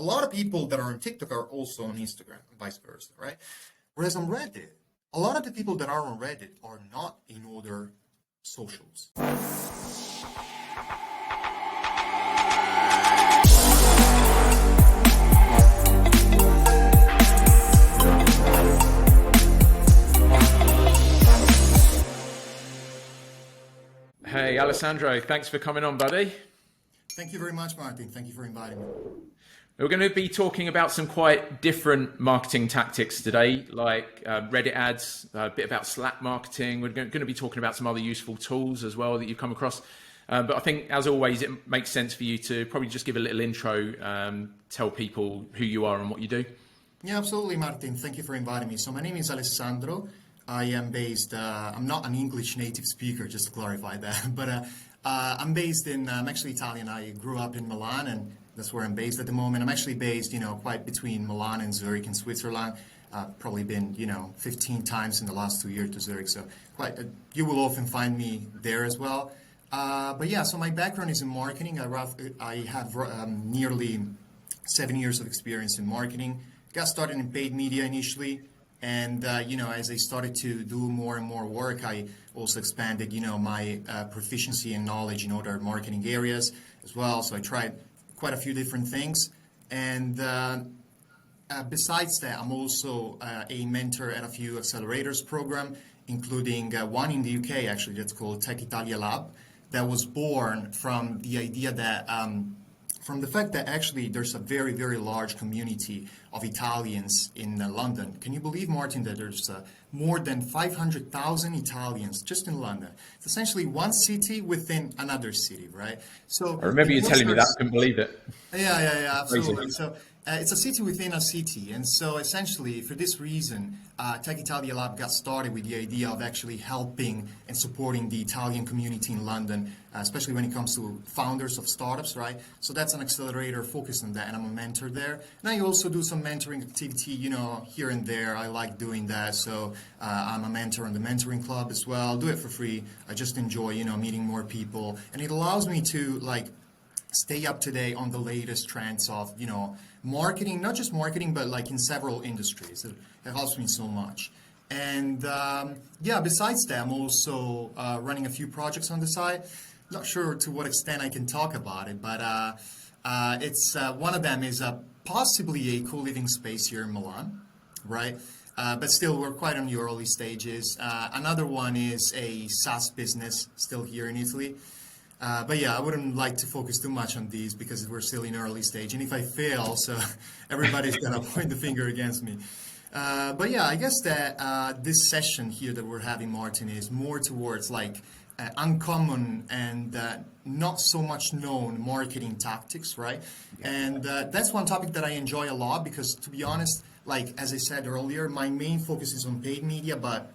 a lot of people that are on TikTok are also on Instagram, and vice versa, right? Whereas on Reddit, a lot of the people that are on Reddit are not in other socials. Hey, Alessandro, thanks for coming on, buddy. Thank you very much, Martin. Thank you for inviting me. We're going to be talking about some quite different marketing tactics today, like Reddit ads, a bit about Slack marketing. We're going to be talking about some other useful tools as well that you've come across. But I think, as always, it makes sense for you to probably just give a little intro, tell people who you are and what you do. Yeah, absolutely, Martin. Thank you for inviting me. So my name is Alessandro. I am based, I'm not an English native speaker, just to clarify that, but I'm based in, I'm actually Italian. I grew up in Milan, and that's where I'm based at the moment. I'm actually based, quite between Milan and Zurich in Switzerland. Probably been, 15 times in the last 2 years to Zurich, so you will often find me there as well. But yeah, so my background is in marketing. I have nearly 7 years of experience in marketing. Got started in paid media initially. And, as I started to do more and more work, I also expanded, my proficiency and knowledge in other marketing areas as well. So I tried quite a few different things. And besides that, I'm also a mentor at a few accelerators program, including one in the UK, actually, that's called Techitalia Lab, that was born from the idea that from the fact that actually there's a very, very large community of Italians in London. Can you believe, Martin, that there's more than 500,000 Italians just in London? It's essentially one city within another city, right? So I remember you telling me that. I couldn't believe it. Yeah, absolutely. So it's a city within a city. And so essentially, for this reason, Techitalia Lab got started with the idea of actually helping and supporting the Italian community in London, especially when it comes to founders of startups, right? So that's an accelerator focused on that, and I'm a mentor there. And I also do some mentoring activity, here and there. I like doing that. So I'm a mentor in the mentoring club as well. Do it for free. I just enjoy, meeting more people. And it allows me to, stay up to date on the latest trends of, marketing, not just marketing, but in several industries. It helps me so much. And besides that, I'm also running a few projects on the side. Not sure to what extent I can talk about it, but it's one of them is possibly a co-living space here in Milan, right? But still, we're quite on the early stages. Another one is a SaaS business, still here in Italy. But yeah, I wouldn't like to focus too much on these because we're still in early stage. And if I fail, so everybody's going to point the finger against me. But yeah, I guess that this session here that we're having, Martin, is more towards uncommon and not so much known marketing tactics, right? And that's one topic that I enjoy a lot because, to be honest, as I said earlier, my main focus is on paid media, but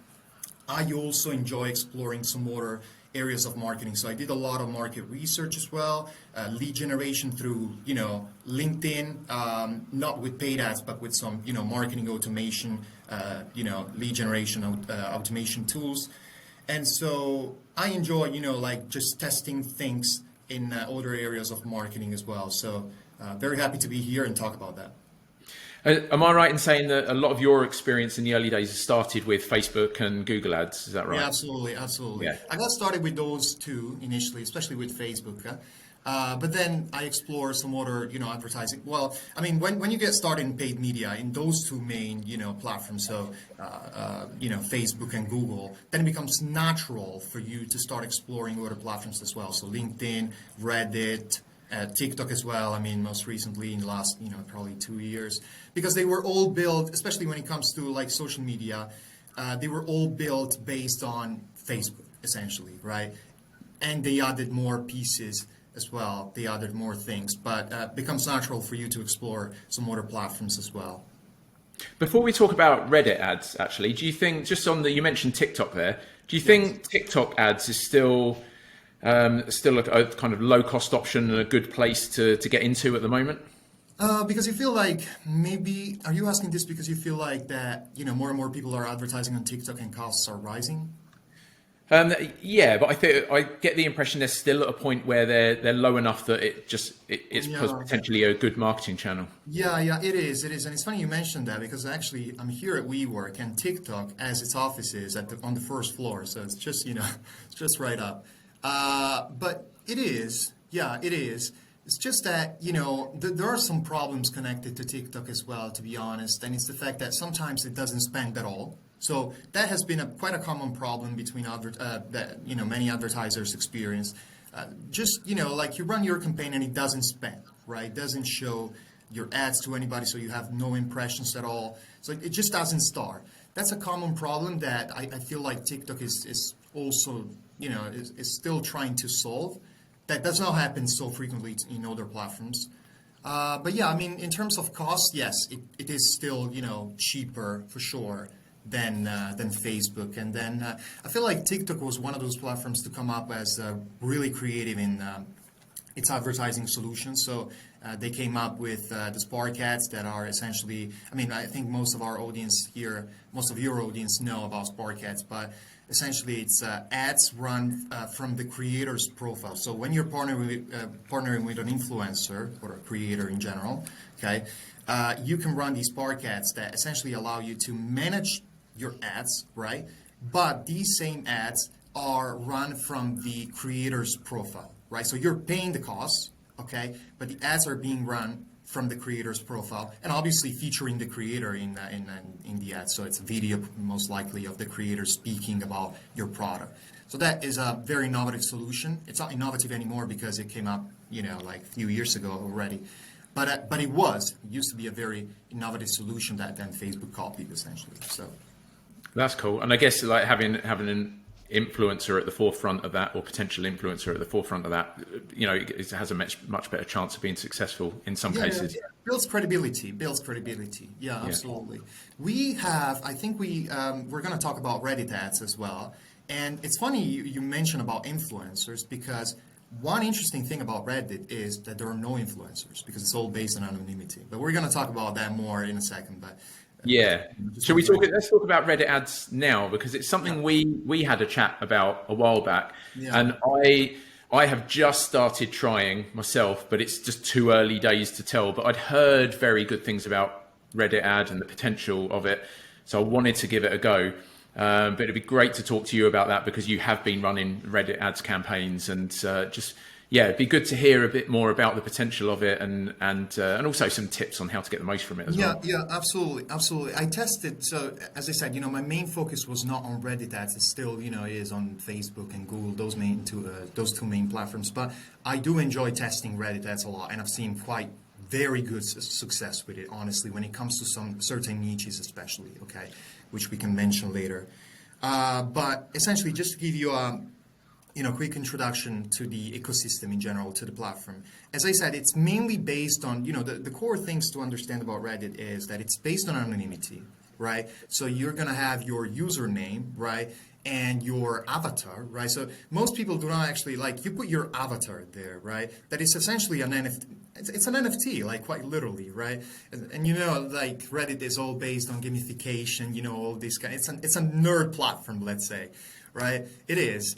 I also enjoy exploring some other areas of marketing. So I did a lot of market research as well, lead generation through, LinkedIn, not with paid ads, but with some, marketing automation, lead generation automation tools. And so I enjoy, just testing things in other areas of marketing as well. So very happy to be here and talk about that. Am I right in saying that a lot of your experience in the early days started with Facebook and Google ads? Is that right? Yeah, absolutely. Yeah. I got started with those two initially, especially with Facebook. But then I explore some other, advertising. Well, I mean, when you get started in paid media in those two main, platforms, so, Facebook and Google, then it becomes natural for you to start exploring other platforms as well. So LinkedIn, Reddit, TikTok as well. I mean, most recently in the last, probably 2 years, because they were all built, especially when it comes to social media, they were all built based on Facebook, essentially, right? And they added more pieces as well. They added more things, but it becomes natural for you to explore some other platforms as well. Before we talk about Reddit ads, actually, do you think, just on you mentioned TikTok there, do you think TikTok ads is still a kind of low-cost option and a good place to get into at the moment? Because you feel like maybe, are you asking this because you feel like that, more and more people are advertising on TikTok and costs are rising? Yeah, but I get the impression they're still at a point where they're low enough that it's potentially a good marketing channel. Yeah, it is, and it's funny you mentioned that because actually I'm here at WeWork and TikTok has its offices on the first floor, so it's just it's just right up. But it is, it is. It's just that there are some problems connected to TikTok as well, to be honest, and it's the fact that sometimes it doesn't spend at all. So that has been quite a common problem between that many advertisers experience. Like you run your campaign and it doesn't spend, right? It doesn't show your ads to anybody, so you have no impressions at all. So it just doesn't start. That's a common problem that I feel like TikTok is also is still trying to solve. That does not happen so frequently in other platforms. But yeah, I mean, in terms of cost, yes, it is still cheaper for sure than Facebook. And then I feel like TikTok was one of those platforms to come up as really creative in its advertising solutions. So they came up with the Spark ads that are essentially, I mean, I think most of our audience here, most of your audience know about Spark ads, but essentially it's ads run from the creator's profile. So when you're partnering with an influencer or a creator in general, okay, you can run these Spark ads that essentially allow you to manage your ads, right? But these same ads are run from the creator's profile, right? So you're paying the costs, okay? But the ads are being run from the creator's profile and obviously featuring the creator in the ad. So it's a video most likely of the creator speaking about your product. So that is a very innovative solution. It's not innovative anymore because it came up, like a few years ago already. But it used to be a very innovative solution that then Facebook copied essentially. So that's cool. And I guess like having an influencer at the forefront of that, or potential influencer at the forefront of that, it has a much better chance of being successful in some cases. Yeah. Builds credibility. Yeah, absolutely. We have, I think we're going to talk about Reddit ads as well. And it's funny you mentioned about influencers, because one interesting thing about Reddit is that there are no influencers because it's all based on anonymity. But we're going to talk about that more in a second. But yeah. Shall we talk? Let's talk about Reddit ads now, because it's something we had a chat about a while back, and I have just started trying myself, but it's just too early days to tell. But I'd heard very good things about Reddit ad and the potential of it, so I wanted to give it a go. But it'd be great to talk to you about that because you have been running Reddit ads campaigns, and it'd be good to hear a bit more about the potential of it and also some tips on how to get the most from it as well. Yeah, absolutely. I tested. So as I said, my main focus was not on Reddit ads. It still, is on Facebook and Google, those two main platforms. But I do enjoy testing Reddit ads a lot, and I've seen very good success with it, honestly, when it comes to some certain niches especially, okay, which we can mention later. But essentially, just to give you a quick introduction to the ecosystem in general, to the platform. As I said, it's mainly based on, the core things to understand about Reddit is that it's based on anonymity, right? So you're going to have your username, right? And your avatar, right? So most people do not actually, you put your avatar there, right? That is essentially an NFT. It's an NFT, quite literally, right? And Reddit is all based on gamification, all this kind. It's a nerd platform, let's say. Right, it is,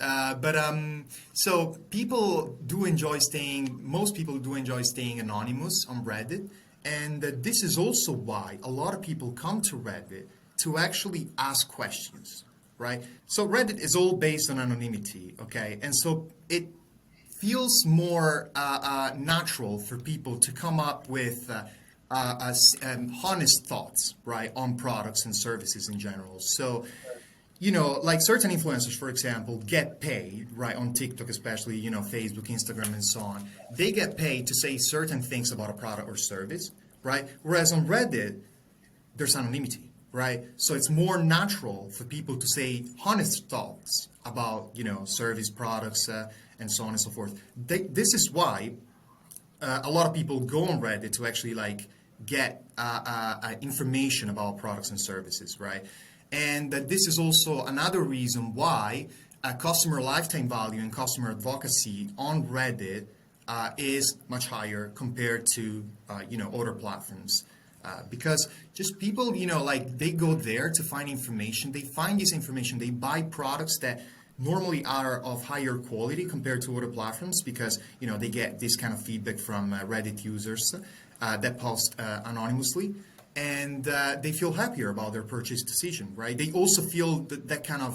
so most people do enjoy staying anonymous on Reddit, and this is also why a lot of people come to Reddit to actually ask questions, right? So Reddit is all based on anonymity, okay, and so it feels more natural for people to come up with honest thoughts, right, on products and services in general. So certain influencers, for example, get paid, right, on TikTok especially, Facebook, Instagram, and so on. They get paid to say certain things about a product or service, right? Whereas on Reddit, there's anonymity, right? So it's more natural for people to say honest thoughts about, service, products, and so on and so forth. This is why a lot of people go on Reddit to actually, get information about products and services, right? And this is also another reason why customer lifetime value and customer advocacy on Reddit is much higher compared to other platforms, because just people they go there to find information. They find this information. They buy products that normally are of higher quality compared to other platforms because, they get this kind of feedback from Reddit users that post anonymously. And they feel happier about their purchase decision, right? They also feel that kind of,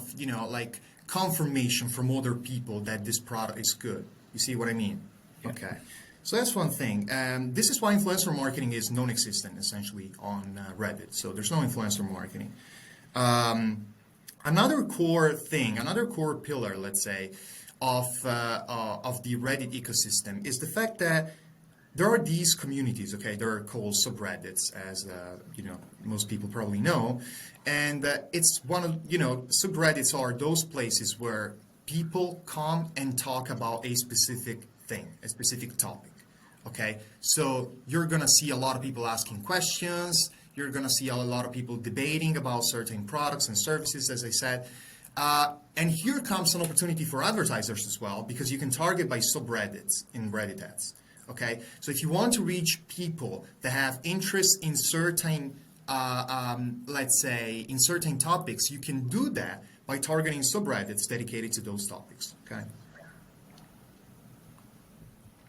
like confirmation from other people that this product is good. You see what I mean? Yeah. Okay. So that's one thing. This is why influencer marketing is non-existent, essentially, on Reddit. So there's no influencer marketing. Another core thing, another core pillar, let's say, of the Reddit ecosystem is the fact that there are these communities, okay? They're called subreddits, as most people probably know, and it's one of subreddits are those places where people come and talk about a specific thing, a specific topic, okay? So you're gonna see a lot of people asking questions. You're gonna see a lot of people debating about certain products and services, as I said. And here comes an opportunity for advertisers as well, because you can target by subreddits in Reddit ads. Okay, so if you want to reach people that have interest in certain, let's say, in certain topics, you can do that by targeting subreddits dedicated to those topics. Okay.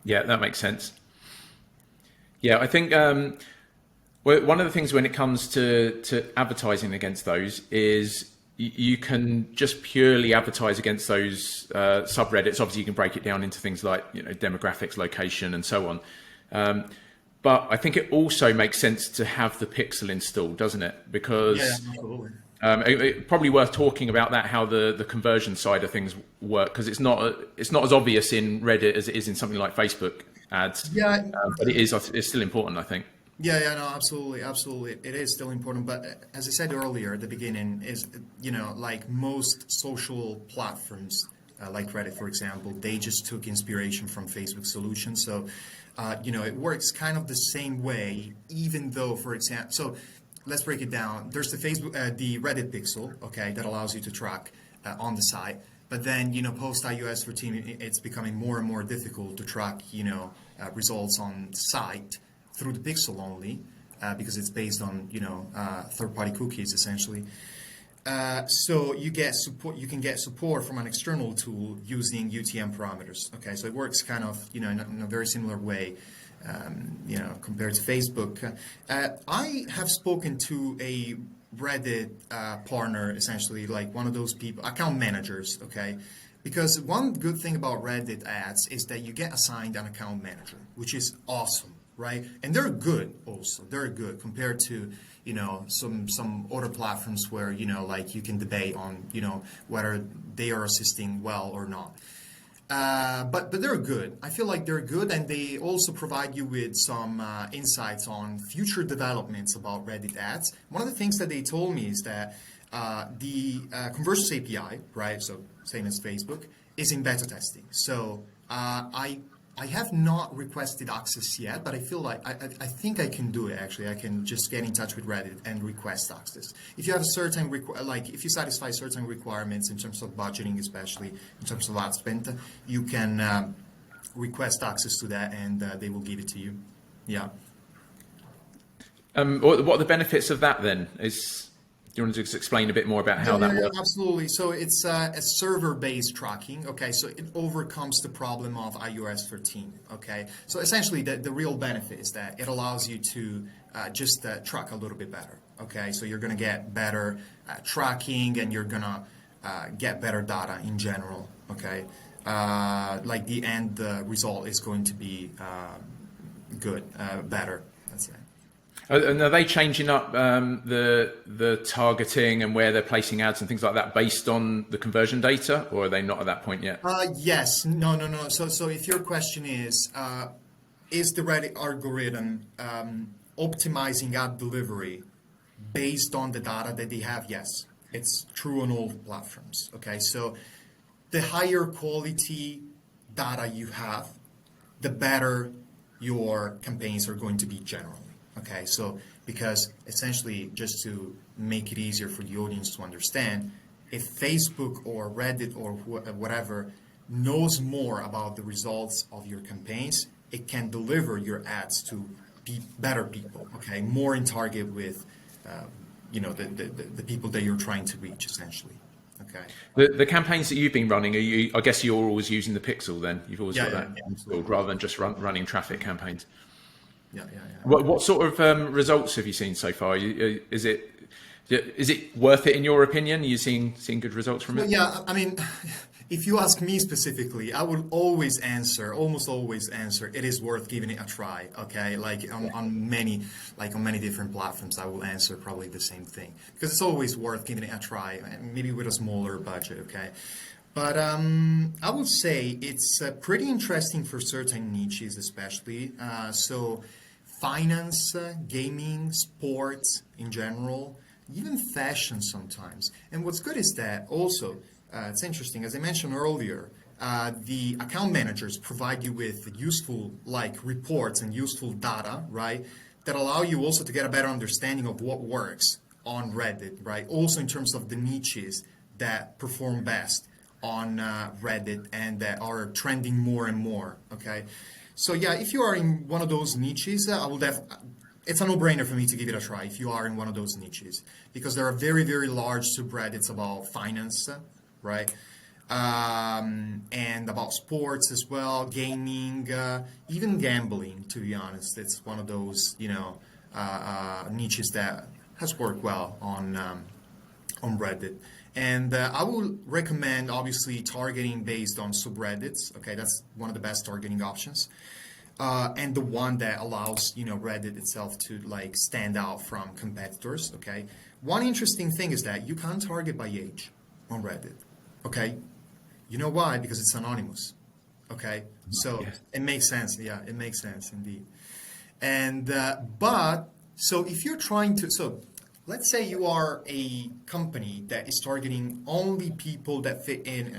Yeah, that makes sense. Yeah, I think one of the things when it comes to advertising against those is you can just purely advertise against those subreddits. Obviously, you can break it down into things like demographics, location, and so on. But I think it also makes sense to have the pixel installed, doesn't it? Because absolutely. It's probably worth talking about that, how the conversion side of things work, because it's not as obvious in Reddit as it is in something like Facebook ads. Yeah, but it's still important, I think. Yeah, no, absolutely. It is still important, but as I said earlier at the beginning, is like most social platforms, like Reddit, for example, they just took inspiration from Facebook solutions. So, it works kind of the same way, even though, for example, so let's break it down. There's the the Reddit pixel, okay, that allows you to track on the site. But then, post iOS 13, it's becoming more and more difficult to track, results on site through the pixel only, because it's based on third-party cookies essentially. So you can get support from an external tool using UTM parameters. Okay, so it works kind of in a very similar way, compared to Facebook. I have spoken to a Reddit partner, essentially like one of those people, account managers. Okay. Because one good thing about Reddit ads is that you get assigned an account manager, which is awesome. Right, and they're good also. They're good compared to some other platforms where like you can debate on whether they are assisting well or not. But they're good. I feel like they're good, and they also provide you with some insights on future developments about Reddit ads. One of the things that they told me is that the Conversions API, right, so same as Facebook, is in beta testing. So I have not requested access yet, but I feel like I think I can do it. Actually, I can just get in touch with Reddit and request access. If you have a certain if you satisfy certain requirements in terms of budgeting, especially in terms of ad spend, you can request access to that, and they will give it to you. Yeah. What are the benefits of that then? Do you want to just explain a bit more about how that works? Absolutely. So it's a server-based tracking. Okay, so it overcomes the problem of iOS 13. Okay, so essentially the real benefit is that it allows you to just track a little bit better. Okay, so you're going to get better tracking, and you're going to get better data in general. Okay, like the end result is going to be good, better. Let's say. And are they changing up the targeting and where they're placing ads and things like that based on the conversion data, or are they not at that point yet? Yes. No. So if your question is the Reddit algorithm optimizing ad delivery based on the data that they have? Yes, it's true on all platforms. Okay, so the higher quality data you have, the better your campaigns are going to be generally. Okay, so because essentially, just to make it easier for the audience to understand, if Facebook or Reddit or whatever knows more about the results of your campaigns, it can deliver your ads to better people, okay, more in target with, the people that you're trying to reach, essentially. Okay. Okay. The campaigns that you've been running, I guess you're always using the pixel then. You've always got that installed rather than just running traffic campaigns. Yeah. What sort of results have you seen so far? Is it worth it in your opinion? Are you seeing good results from it? Well, yeah, I mean, if you ask me specifically, I will almost always answer, it is worth giving it a try. Okay, like on many different platforms, I will answer probably the same thing because it's always worth giving it a try, maybe with a smaller budget. Okay, but I would say it's pretty interesting for certain niches, especially so finance, gaming, sports in general, even fashion sometimes. And what's good is that also. It's interesting, as I mentioned earlier, the account managers provide you with useful reports and useful data, right, that allow you also to get a better understanding of what works on Reddit, right? Also in terms of the niches that perform best on Reddit and that are trending more and more, okay? So yeah, if you are in one of those niches, it's a no-brainer for me to give it a try if you are in one of those niches, because there are very, very large subreddits about finance, right? And about sports as well, gaming, even gambling, to be honest. It's one of those, niches that has worked well on Reddit. And I would recommend, obviously, targeting based on subreddits. Okay, that's one of the best targeting options. And the one that allows, Reddit itself to stand out from competitors. Okay, one interesting thing is that you can't target by age on Reddit. Okay, you know why? Because it's anonymous. Okay, so It makes sense. Yeah, it makes sense indeed. And but so if you're trying to, so let's say you are a company that is targeting only people that fit in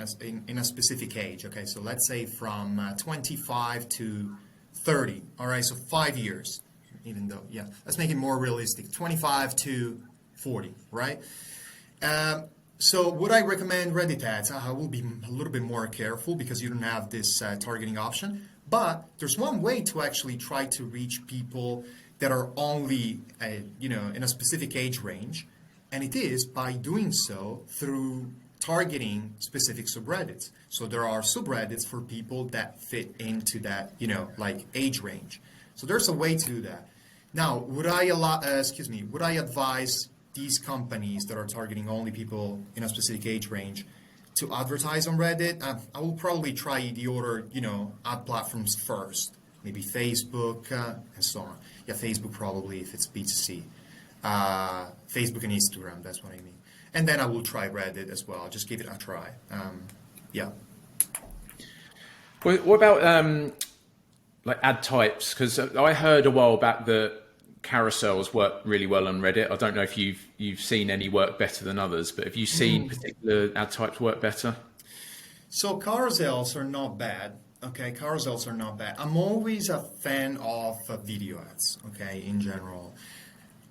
in a specific age. Okay, so let's say from 25 to 30. All right, so 5 years. Even though, let's make it more realistic. 25 to 40. Right. So would I recommend Reddit ads? I will be a little bit more careful because you don't have this targeting option. But there's one way to actually try to reach people that are only, in a specific age range. And it is by doing so through targeting specific subreddits. So there are subreddits for people that fit into that, age range. So there's a way to do that. Now, would I advise these companies that are targeting only people in a specific age range to advertise on Reddit? I will probably try the other, ad platforms first, maybe Facebook and so on. Yeah, Facebook probably if it's B2C. Facebook and Instagram, that's what I mean. And then I will try Reddit as well. Just give it a try. What about ad types? Because I heard a while back that carousels work really well on Reddit. I don't know if you've seen any work better than others, but have you seen particular ad types work better? So carousels are not bad. Okay, carousels are not bad. I'm always a fan of video ads. Okay, in general.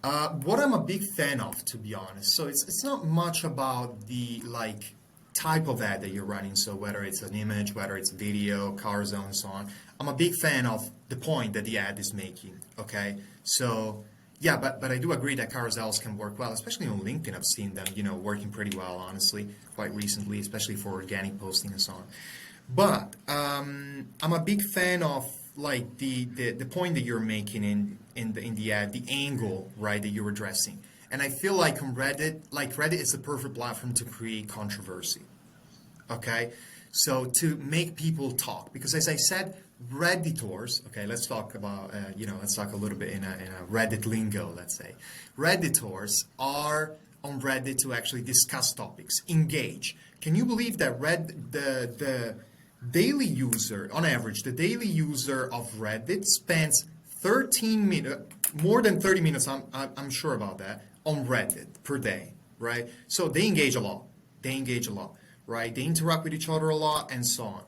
What I'm a big fan of, to be honest, so it's not much about the type of ad that you're running. So whether it's an image, whether it's video, carousel, and so on. I'm a big fan of the point that the ad is making. Okay, so yeah, but I do agree that carousels can work well, especially on LinkedIn. I've seen them, working pretty well, honestly, quite recently, especially for organic posting and so on. But I'm a big fan of the point that you're making in the ad, the angle, right, that you're addressing. And I feel like on Reddit, Reddit is the perfect platform to create controversy. Okay, so to make people talk, because as I said, Redditors. Okay, let's talk about let's talk a little bit in a Reddit lingo. Let's say Redditors are on Reddit to actually discuss topics, engage. Can you believe that the daily user, on average, the daily user of Reddit spends 13 minutes, more than 30 minutes, I'm sure about that, on Reddit per day, right? So they engage a lot. Right? They interact with each other a lot and so on.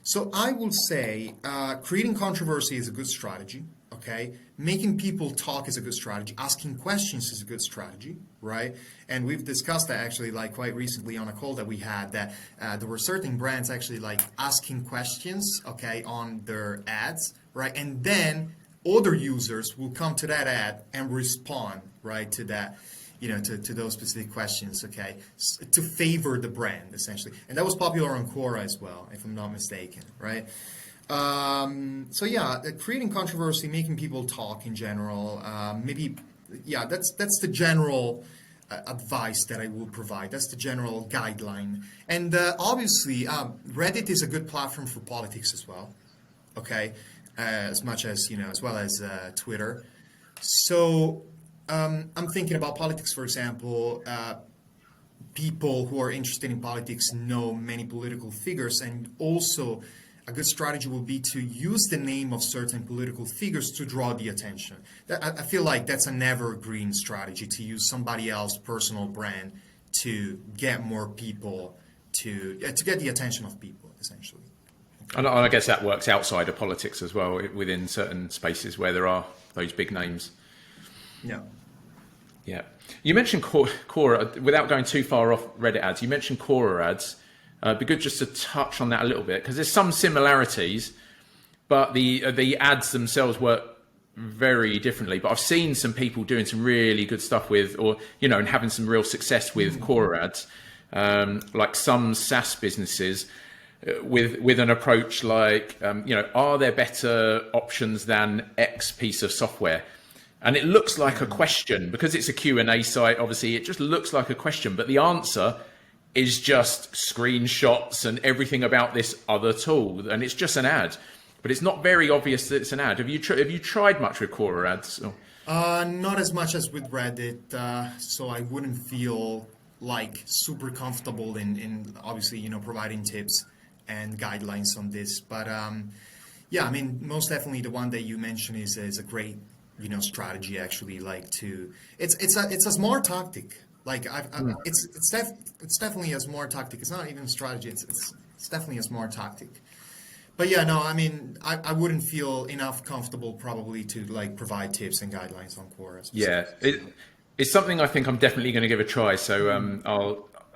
So I will say creating controversy is a good strategy, okay? Making people talk is a good strategy. Asking questions is a good strategy, right? And we've discussed that actually quite recently on a call that we had, that there were certain brands actually asking questions, okay, on their ads, right? And then other users will come to that ad and respond, right, to that. to those specific questions, okay, to favor the brand essentially. And that was popular on Quora as well, if I'm not mistaken, right? So yeah, creating controversy, making people talk in general, that's the general advice that I will provide. That's the general guideline. And obviously, Reddit is a good platform for politics as well, okay, as well as Twitter. So I'm thinking about politics, for example. People who are interested in politics know many political figures, and also a good strategy will be to use the name of certain political figures to draw the attention. I feel like that's an evergreen strategy, to use somebody else's personal brand to get more people, to get the attention of people, essentially. And I guess that works outside of politics as well, within certain spaces where there are those big names. Yeah. Yeah. You mentioned Quora, without going too far off Reddit ads, you mentioned Quora ads. It'd be good just to touch on that a little bit, because there's some similarities, but the ads themselves work very differently. But I've seen some people doing some really good stuff with, and having some real success with Quora ads, like some SaaS businesses with an approach like, are there better options than X piece of software? And it looks like a question, because it's a Q&A site. Obviously, it just looks like a question, but the answer is just screenshots and everything about this other tool, and it's just an ad. But it's not very obvious that it's an ad. Have you tried much with Quora ads? Not as much as with Reddit, so I wouldn't feel like super comfortable in obviously providing tips and guidelines on this. But most definitely the one that you mentioned is a great strategy, actually. It's a smart tactic. It's definitely a smart tactic. It's not even a strategy. It's definitely a smart tactic. But yeah, no, I wouldn't feel enough comfortable probably to provide tips and guidelines on Quora. Yeah, it's something I think I'm definitely going to give a try. So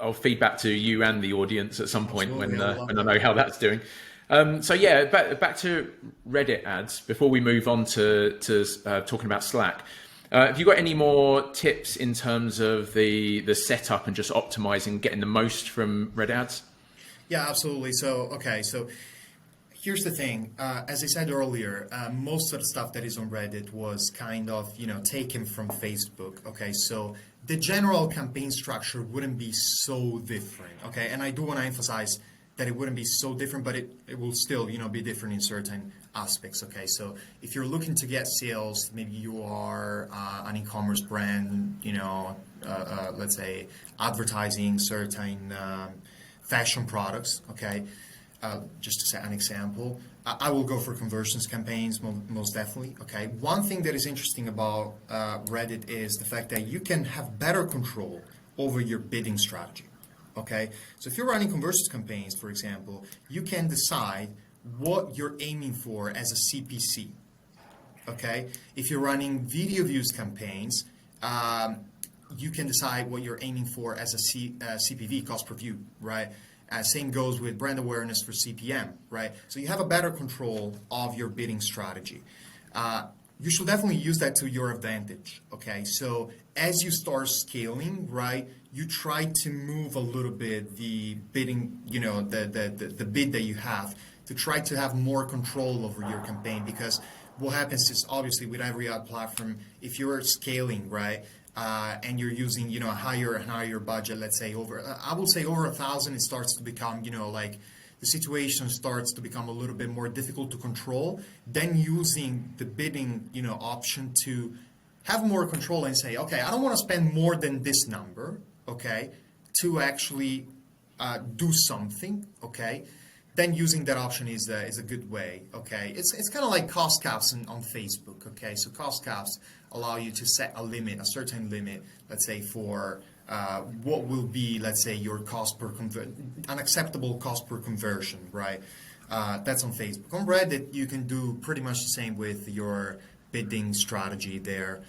I'll feed back to you and the audience at some point when I know how that's doing. So yeah, back to Reddit ads before we move on to talking about Slack. Have you got any more tips in terms of the setup and just optimizing, getting the most from Reddit ads? Yeah, absolutely. So here's the thing. As I said earlier, most of the stuff that is on Reddit was kind of taken from Facebook. Okay, so the general campaign structure wouldn't be so different. Okay, and I do want to emphasize that it wouldn't be so different, but it will still be different in certain aspects. Okay, so if you're looking to get sales, maybe you are an e-commerce brand, let's say advertising certain fashion products. Okay, just to set an example, I will go for conversions campaigns most definitely. Okay, one thing that is interesting about Reddit is the fact that you can have better control over your bidding strategy. Okay, so if you're running conversions campaigns, for example, you can decide what you're aiming for as a CPC. Okay, if you're running video views campaigns, you can decide what you're aiming for as a CPV, cost per view, right? Same goes with brand awareness for CPM, right? So you have a better control of your bidding strategy. You should definitely use that to your advantage, okay? So as you start scaling, right, you try to move a little bit the bidding, the bid that you have, to try to have more control over your campaign, because what happens is, obviously, with every ad platform, if you're scaling, right, and you're using, a higher and higher budget, let's say I will say over 1,000, it starts to become, the situation starts to become a little bit more difficult to control. Then using the bidding, option to have more control and say, okay, I don't want to spend more than this number, okay, to actually do something, okay. Then using that option is a good way, okay. It's kind of like cost caps on Facebook, okay. So cost caps allow you to set a limit, a certain limit, let's say for what will be, let's say, your cost per an acceptable cost per conversion, right? That's on Facebook. On Reddit, you can do pretty much the same with your bidding strategy there.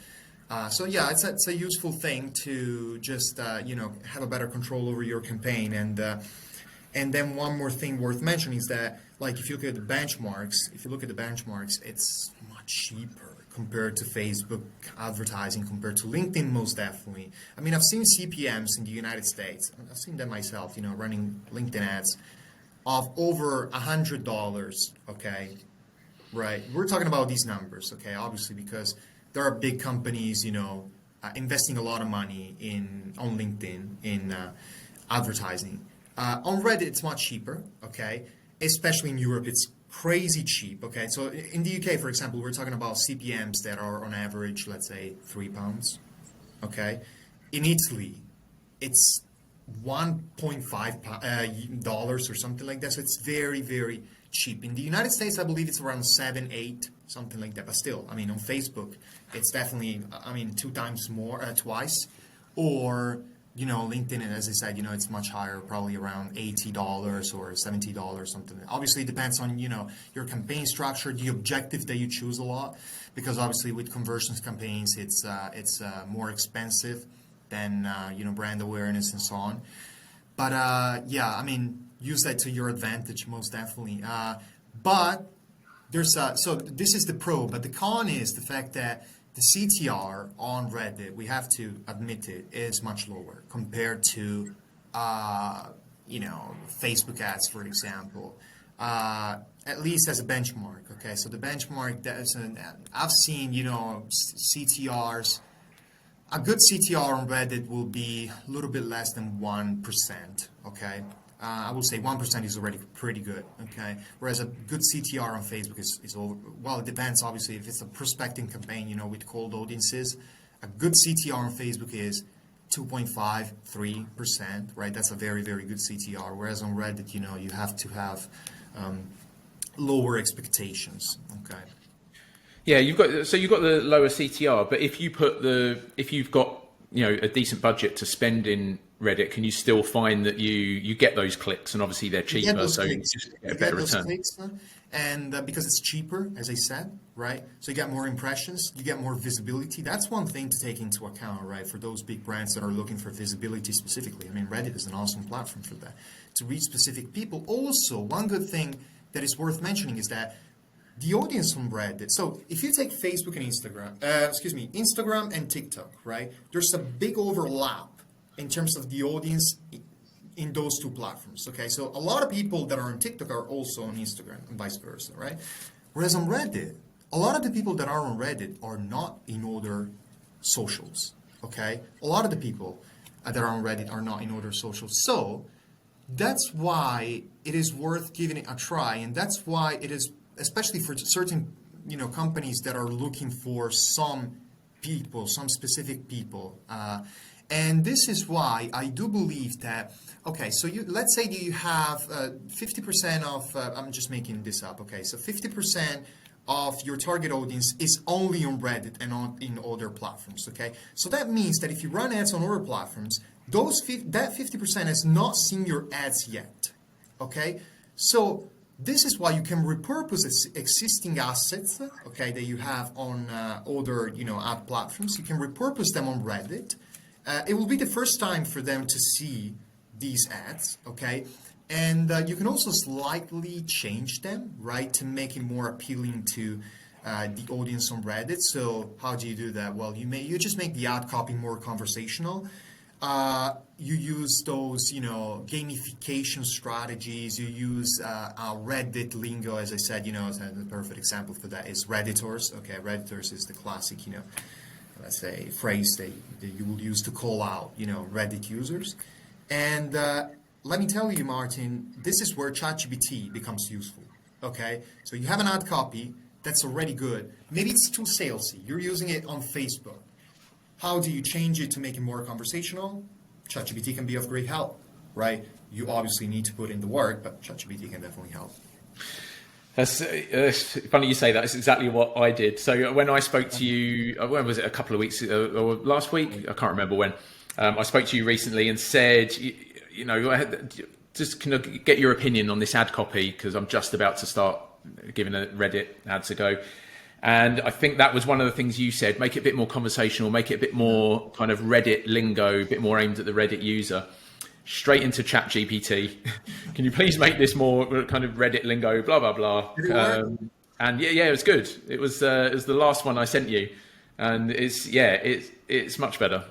So yeah, it's a useful thing to just have a better control over your campaign. And then one more thing worth mentioning is that, if you look at the benchmarks, it's much cheaper compared to Facebook advertising, compared to LinkedIn, most definitely. I mean, I've seen CPMs in the United States. I've seen them myself, running LinkedIn ads of over $100, okay? Right, we're talking about these numbers, okay? Obviously, because there are big companies, investing a lot of money on LinkedIn in advertising. On Reddit, it's much cheaper, okay? Especially in Europe, it's crazy cheap, okay? So in the UK, for example, we're talking about CPMs that are on average, let's say, £3, okay? In Italy, it's $1.5 or something like that. So it's very, very cheap. In the United States, I believe it's around 7, 8, something like that. But still, I mean, on Facebook, it's definitely, two times more, twice. Or, LinkedIn, as I said, it's much higher, probably around $80 or $70, something. Obviously, it depends on, your campaign structure, the objective that you choose a lot. Because obviously, with conversions campaigns, it's more expensive than, brand awareness and so on. But, use that to your advantage, most definitely. But there's so this is the pro, but the con is the fact that the CTR on Reddit, we have to admit it, is much lower compared to Facebook ads, for example. At least as a benchmark. Okay, so the benchmark I've seen CTRs. A good CTR on Reddit will be a little bit less than 1%. Okay. I will say 1% is already pretty good, okay? Whereas a good CTR on Facebook is over. Well, it depends, obviously. If it's a prospecting campaign, with cold audiences, a good CTR on Facebook is 2.5, 3%, right? That's a very, very good CTR. Whereas on Reddit, you have to have lower expectations, okay? Yeah, you've got the lower CTR, but if you've got a decent budget to spend in Reddit, can you still find that you get those clicks, and obviously they're cheaper, so you just get a better return. And because it's cheaper, as I said, right? So you get more impressions, you get more visibility. That's one thing to take into account, right? For those big brands that are looking for visibility specifically. I mean, Reddit is an awesome platform for that, to reach specific people. Also, one good thing that is worth mentioning is that the audience from Reddit. So if you take Facebook and Instagram and TikTok, right? There's a big overlap in terms of the audience in those two platforms, okay? So a lot of people that are on TikTok are also on Instagram and vice versa, right? Whereas on Reddit, a lot of the people that are on Reddit are not in other socials, okay? A lot of the people that are on Reddit are not in other socials. So that's why it is worth giving it a try, and that's why it is, especially for certain, companies that are looking for some people, some specific people, and this is why I do believe that, okay, so let's say that you have 50% of, I'm just making this up, okay, so 50% of your target audience is only on Reddit and not in other platforms, okay? So that means that if you run ads on other platforms, that 50% has not seen your ads yet, okay? So this is why you can repurpose existing assets, okay, that you have on other, ad platforms. You can repurpose them on Reddit. It will be the first time for them to see these ads, okay? And you can also slightly change them, right, to make it more appealing to the audience on Reddit. So how do you do that? Well, you just make the ad copy more conversational. You use those, gamification strategies. You use Reddit lingo, as I said. The perfect example for that is Redditors. Okay, Redditors is the classic, let's say, phrase that you will use to call out, Reddit users. And let me tell you, Martin, this is where ChatGPT becomes useful. Okay, so you have an ad copy that's already good. Maybe it's too salesy. You're using it on Facebook. How do you change it to make it more conversational? ChatGPT can be of great help, right? You obviously need to put in the work, but ChatGPT can definitely help. That's funny you say that. It's exactly what I did. So when I spoke to you, when was it, a couple of weeks ago, or last week? I can't remember when. I spoke to you recently and said, just kind of get your opinion on this ad copy, because I'm just about to start giving a Reddit ads a go. And I think that was one of the things you said, make it a bit more conversational, make it a bit more kind of Reddit lingo, a bit more aimed at the Reddit user. Straight into ChatGPT. Can you please make this more kind of Reddit lingo, blah, blah, blah. And yeah, it was good. It was the last one I sent you, and it's much better.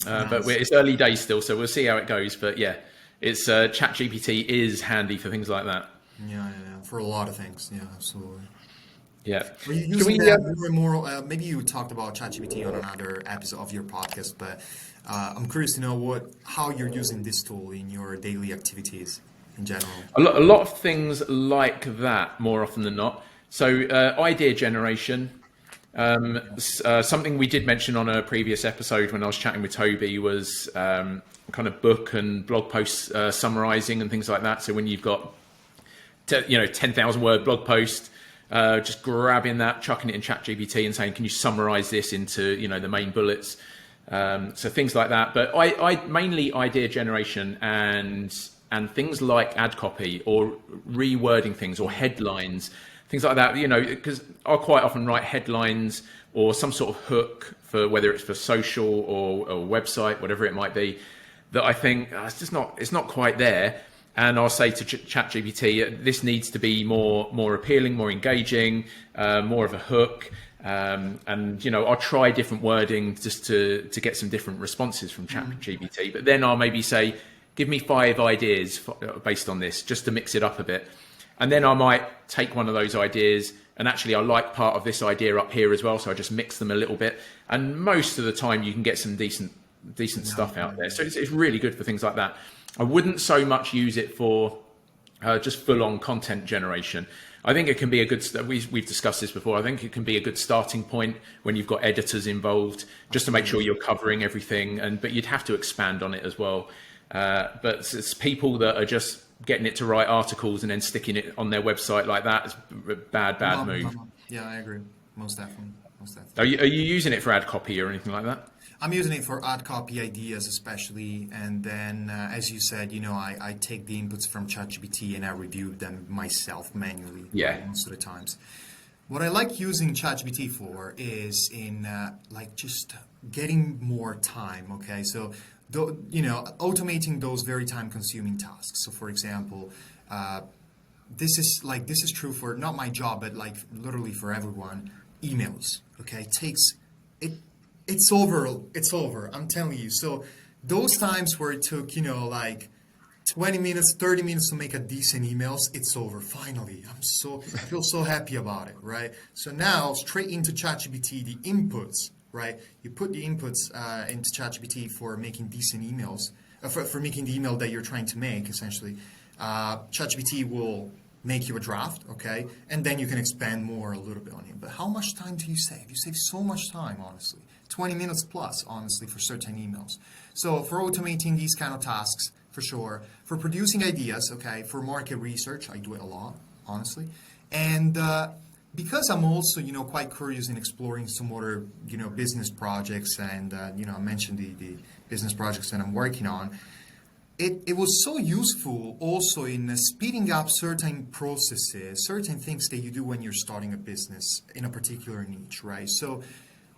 Nice. But it's early days still, so we'll see how it goes. But yeah, it's ChatGPT is handy for things like that. Yeah, for a lot of things. Yeah, absolutely. Yeah. Are you using that more and more? Maybe you talked about ChatGPT on another episode of your podcast, but I'm curious to know how you're using this tool in your daily activities in general. A lot of things like that, more often than not. So idea generation. Something we did mention on a previous episode when I was chatting with Toby was kind of book and blog posts summarizing and things like that. So when you've got 10,000 word blog post, just grabbing that, chucking it in ChatGPT and saying, can you summarize this into the main bullets? So things like that. But I mainly idea generation and things like ad copy or rewording things or headlines. Things like that, because I'll quite often write headlines or some sort of hook for whether it's for social or website, whatever it might be, that I think it's not quite there. And I'll say to ChatGPT, this needs to be more appealing, more engaging, more of a hook. And I'll try different wording just to get some different responses from ChatGPT. But then I'll maybe say, give me 5 ideas based on this, just to mix it up a bit. And then I might take one of those ideas and actually I like part of this idea up here as well. So I just mix them a little bit. And most of the time you can get some decent stuff out there. So it's really good for things like that. I wouldn't so much use it for just full on content generation. I think it can be a good, we've discussed this before. I think it can be a good starting point when you've got editors involved, just to make sure you're covering everything. But you'd have to expand on it as well. But it's people that are just getting it to write articles and then sticking it on their website like that is a bad move. Yeah, I agree. Most definitely. Are you using it for ad copy or anything like that? I'm using it for ad copy ideas especially, and then as you said, I take the inputs from ChatGPT and I review them myself manually. Yeah. Most of the times. What I like using ChatGPT for is in just getting more time. Okay, so automating those very time-consuming tasks. So, for example, this is true for not my job, but literally for everyone. Emails. Okay, it's over. I'm telling you. So those times where it took 20 minutes, 30 minutes to make a decent emails, it's over. Finally, I feel so happy about it, right? So now straight into ChatGPT, the inputs. Right, you put the inputs into ChatGPT for making decent emails, for making the email that you're trying to make. Essentially, ChatGPT will make you a draft, okay, and then you can expand more a little bit on it. But how much time do you save? You save so much time, honestly. 20 minutes plus, honestly, for certain emails. So for automating these kind of tasks, for sure. For producing ideas, okay, for market research, I do it a lot, honestly, and. Because I'm also, quite curious in exploring some other, business projects, and I mentioned the business projects that I'm working on. It was so useful also in speeding up certain processes, certain things that you do when you're starting a business in a particular niche, right? So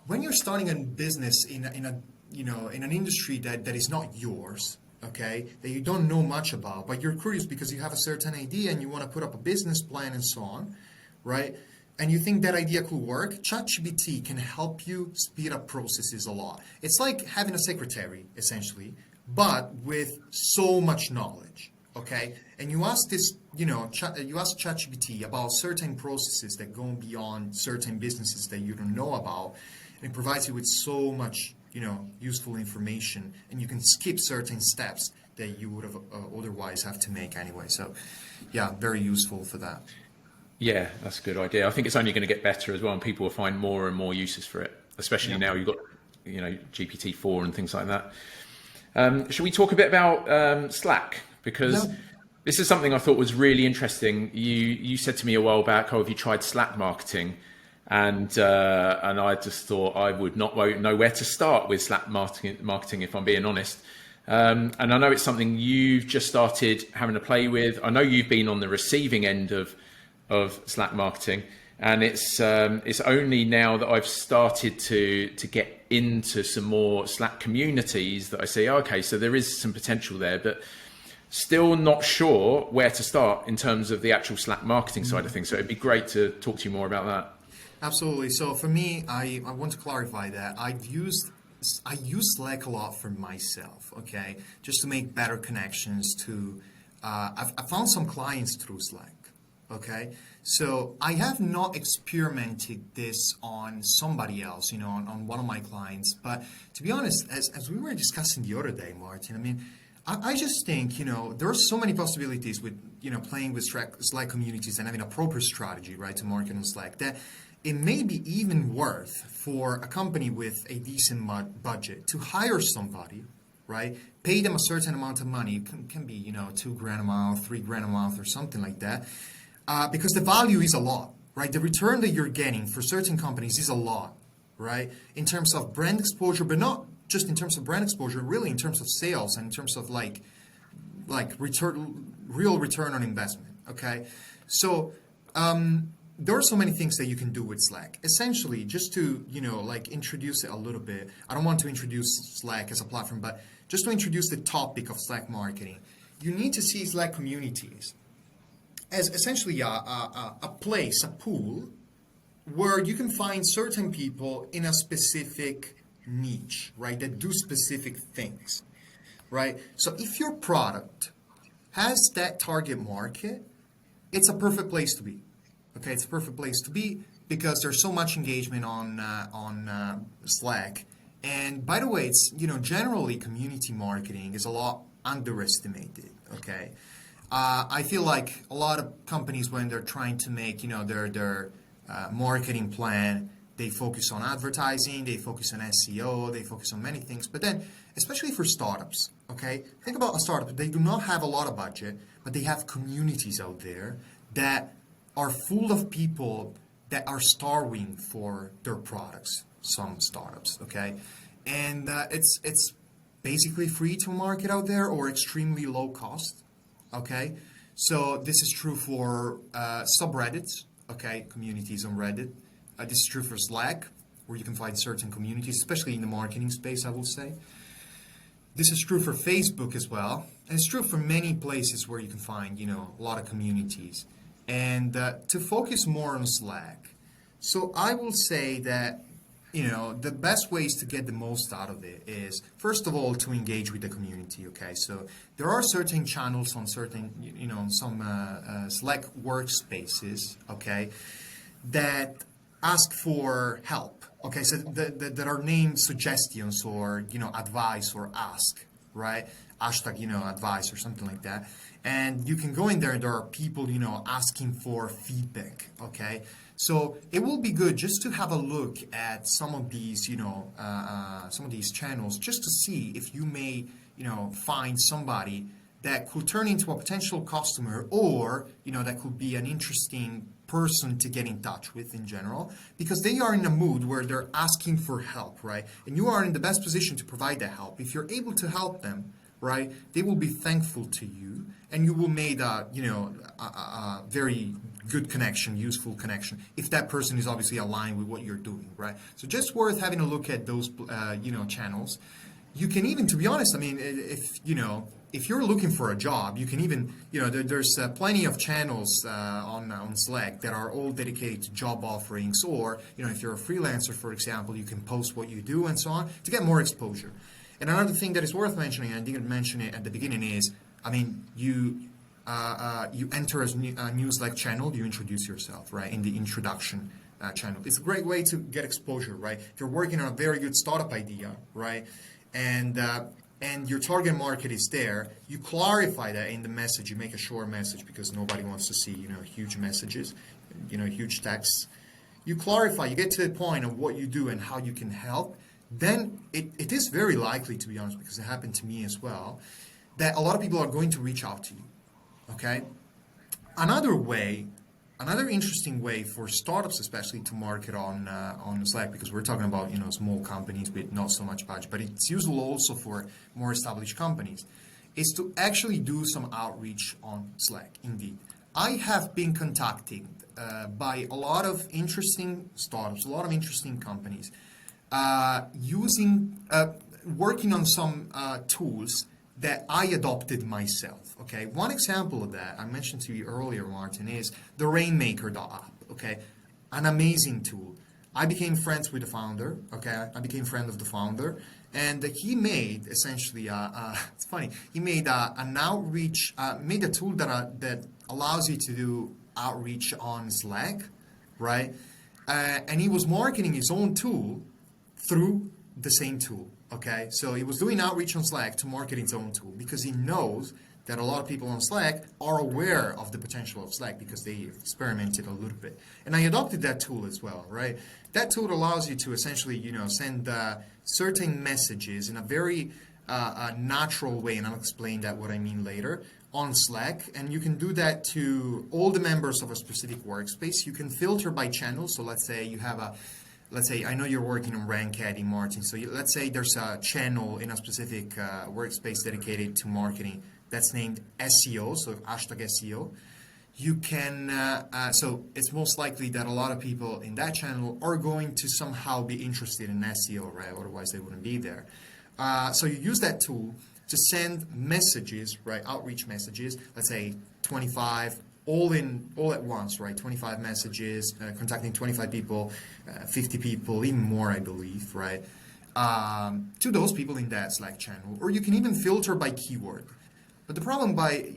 when you're starting a business in an industry that is not yours, okay, that you don't know much about, but you're curious because you have a certain idea and you want to put up a business plan and so on, right? And you think that idea could work, ChatGPT can help you speed up processes a lot. It's like having a secretary, essentially, but with so much knowledge, okay? And you ask you ask ChatGPT about certain processes that go beyond certain businesses that you don't know about, and it provides you with so much, useful information, and you can skip certain steps that you would have otherwise have to make anyway. So, yeah, very useful for that. Yeah, that's a good idea. I think it's only going to get better as well, and people will find more and more uses for it, especially now you've got, GPT-4 and things like that. Should we talk a bit about Slack? Because this is something I thought was really interesting. You said to me a while back, have you tried Slack marketing? And I just thought I would not know where to start with Slack marketing, if I'm being honest. And I know it's something you've just started having to play with. I know you've been on the receiving end of Slack marketing, and it's only now that I've started to get into some more Slack communities that I say, okay, so there is some potential there. But still not sure where to start in terms of the actual Slack marketing side of things. So it'd be great to talk to you more about that. Absolutely. So for me, I want to clarify that I use Slack a lot for myself, okay, just to make better connections to, I found some clients through Slack, okay, so I have not experimented this on somebody else, you know, on one of my clients, but to be honest, as we were discussing the other day, Martin, I mean, I just think, you know, there are so many possibilities with, you know, playing with Slack communities and having a proper strategy, right, to market on Slack, that it may be even worth for a company with a decent budget to hire somebody, right? Pay them a certain amount of money. It can be, you know, $2,000 a month, $3,000 a month, or something like that, because the value is a lot, right? The return that you're getting for certain companies is a lot, right? In terms of brand exposure, but not just in terms of brand exposure, really in terms of sales and in terms of like real return on investment. Okay, so. There are so many things that you can do with Slack. Essentially, just to, you know, like introduce it a little bit. I don't want to introduce Slack as a platform, but just to introduce the topic of Slack marketing, you need to see Slack communities as essentially a place, a pool, where you can find certain people in a specific niche, right, that do specific things, right? So if your product has that target market, it's a perfect place to be. Okay, it's a perfect place to be because there's so much engagement on Slack. And by the way, it's, you know, generally community marketing is a lot underestimated. Okay, I feel like a lot of companies, when they're trying to make, you know, their marketing plan, they focus on advertising, they focus on SEO, they focus on many things. But then, especially for startups, okay, think about a startup. They do not have a lot of budget, but they have communities out there that are full of people that are starving for their products, some startups, okay? And it's basically free to market out there or extremely low cost, okay? So this is true for subreddits, okay, communities on Reddit. This is true for Slack, where you can find certain communities, especially in the marketing space, I will say. This is true for Facebook as well. And it's true for many places where you can find, you know, a lot of communities. And to focus more on Slack. So I will say that, you know, the best ways to get the most out of it is, first of all, to engage with the community, okay? So there are certain channels on certain, you know, some Slack workspaces, okay, that ask for help, okay? So that are named suggestions or, you know, advice or ask, right? Hashtag, you know, advice or something like that. And you can go in there and there are people, you know, asking for feedback, okay? So it will be good just to have a look at some of these, you know, some of these channels, just to see if you may, you know, find somebody that could turn into a potential customer, or, you know, that could be an interesting person to get in touch with in general, because they are in a mood where they're asking for help, right? And you are in the best position to provide that help. If you're able to help them, right, they will be thankful to you, and you will make a, you know, a very good connection, useful connection, if that person is obviously aligned with what you're doing, right? So just worth having a look at those, you know, channels. You can even, to be honest, I mean, if, you know, if you're looking for a job, you can even, you know, there's plenty of channels on Slack that are all dedicated to job offerings, or, you know, if you're a freelancer, for example, you can post what you do and so on to get more exposure. And another thing that is worth mentioning, and I didn't mention it at the beginning, is, I mean, you enter a new Slack channel, you introduce yourself, right, in the introduction channel. It's a great way to get exposure, right? If you're working on a very good startup idea, right, and your target market is there, you clarify that in the message. You make a short message because nobody wants to see, you know, huge messages, you know, huge texts. You clarify, you get to the point of what you do and how you can help. Then it is very likely, to be honest, because it happened to me as well, that a lot of people are going to reach out to you, okay? Another interesting way for startups especially to market on Slack, because we're talking about, you know, small companies with not so much budget, but it's useful also for more established companies, is to actually do some outreach on Slack, indeed. I have been contacted by a lot of interesting startups, a lot of interesting companies, working on some tools that I adopted myself, okay? One example of that I mentioned to you earlier, Martin, is the Rainmaker.app, okay? An amazing tool. I became friends with the founder, okay? I became friend of the founder, and he made essentially, it's funny, he made an outreach, made a tool that allows you to do outreach on Slack, right? And he was marketing his own tool through the same tool. Okay, so he was doing outreach on Slack to market his own tool because he knows that a lot of people on Slack are aware of the potential of Slack because they experimented a little bit. And I adopted that tool as well, right? That tool allows you to essentially, send certain messages in a very natural way, and I'll explain that what I mean later, on Slack. And you can do that to all the members of a specific workspace. You can filter by channel. So let's say you have let's say, I know you're working on RankCaddy, Martin. So let's say there's a channel in a specific workspace dedicated to marketing that's named SEO, so hashtag SEO. You can, so it's most likely that a lot of people in that channel are going to somehow be interested in SEO, right? Otherwise they wouldn't be there. So you use that tool to send messages, right? Outreach messages, let's say 25, all at once, right? 25 messages, contacting 25 people, 50 people, even more, I believe, right? To those people in that Slack channel. Or you can even filter by keyword. But the problem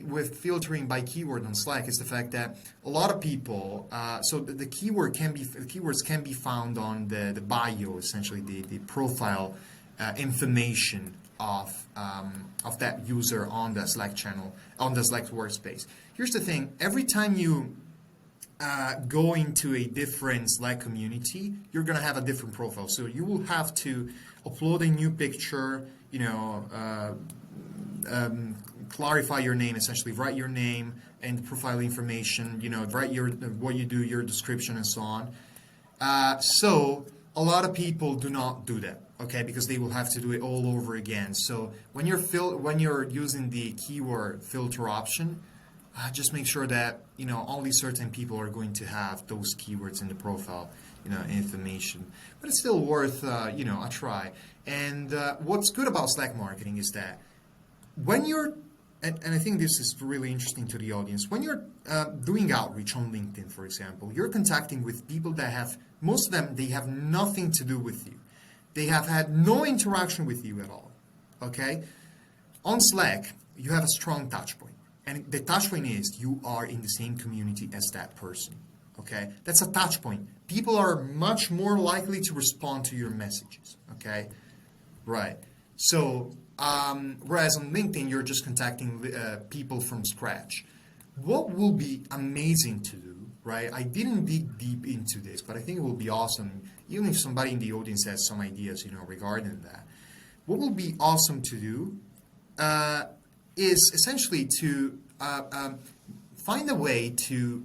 with filtering by keyword on Slack is the fact that a lot of people, so the keywords can be found on the bio, essentially the profile information of that user on the Slack channel, on the Slack workspace. Here's the thing: every time you go into a different Slack community, you're gonna have a different profile. So you will have to upload a new picture, clarify your name, essentially write your name and profile information, write what you do, your description, and so on. So a lot of people do not do that, okay, because they will have to do it all over again. So when you're using the keyword filter option, just make sure that only certain people are going to have those keywords in the profile, information. But it's still worth a try. And what's good about Slack marketing is that when you're, and I think this is really interesting to the audience, when you're doing outreach on LinkedIn, for example, you're contacting with people that most of them, they have nothing to do with you. They have had no interaction with you at all, okay? On Slack, you have a strong touch point. And the touch point is you are in the same community as that person, okay? That's a touch point. People are much more likely to respond to your messages, okay? Right. So, whereas on LinkedIn, you're just contacting people from scratch. What will be amazing to do, right? I didn't dig deep into this, but I think it will be awesome, even if somebody in the audience has some ideas, regarding that. What will be awesome to do is essentially to find a way to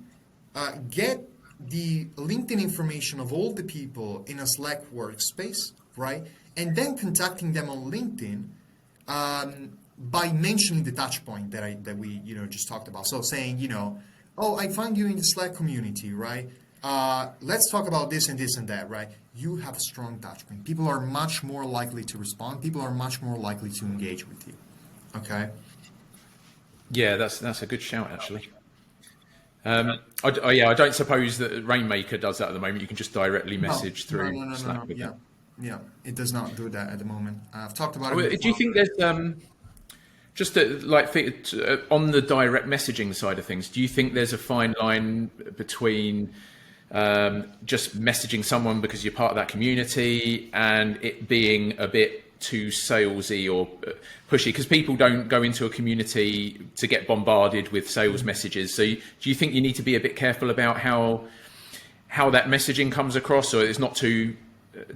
get the LinkedIn information of all the people in a Slack workspace, right? And then contacting them on LinkedIn by mentioning the touch point that we just talked about. So saying, oh, I found you in the Slack community, right? Let's talk about this and this and that, right? You have a strong touch point. People are much more likely to respond. People are much more likely to engage with you. Okay. Yeah, that's a good shout, actually. I don't suppose that Rainmaker does that at the moment. You can just directly message through Slack with that. Yeah, it does not do that at the moment. I've talked about it before. Do you think there's just on the direct messaging side of things? Do you think there's a fine line between just messaging someone because you're part of that community and it being a bit too salesy or pushy? Because people don't go into a community to get bombarded with sales messages. So do you think you need to be a bit careful about how that messaging comes across, or it's not too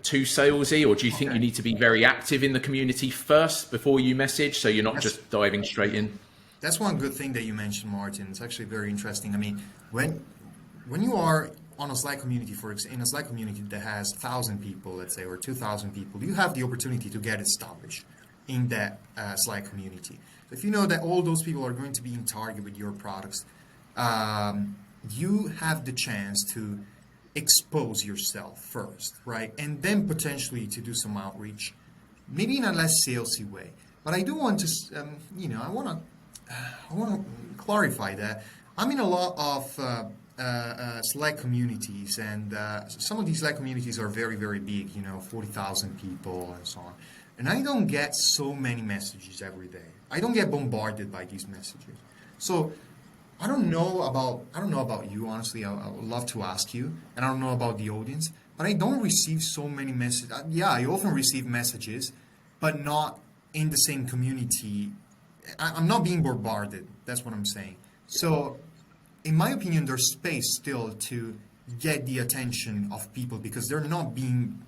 salesy? Or do you think you need to be very active in the community first before you message, so you're not just diving straight in? That's one good thing that you mentioned, Martin. It's actually very interesting. I mean, when you are on a Slack community, in a Slack community that has 1,000 people, let's say, or 2,000 people, you have the opportunity to get established in that Slack community. So if you know that all those people are going to be in target with your products, you have the chance to expose yourself first, right? And then potentially to do some outreach, maybe in a less salesy way. But I do want to, I want to clarify that I'm in a lot of Slack communities, and some of these Slack communities are very, very big, 40,000 people and so on. And I don't get so many messages every day. I don't get bombarded by these messages. So I don't know about you, honestly. I would love to ask you, and I don't know about the audience, but I don't receive so many messages. Yeah, I often receive messages, but not in the same community. I'm not being bombarded. That's what I'm saying. So, in my opinion, there's space still to get the attention of people because they're not being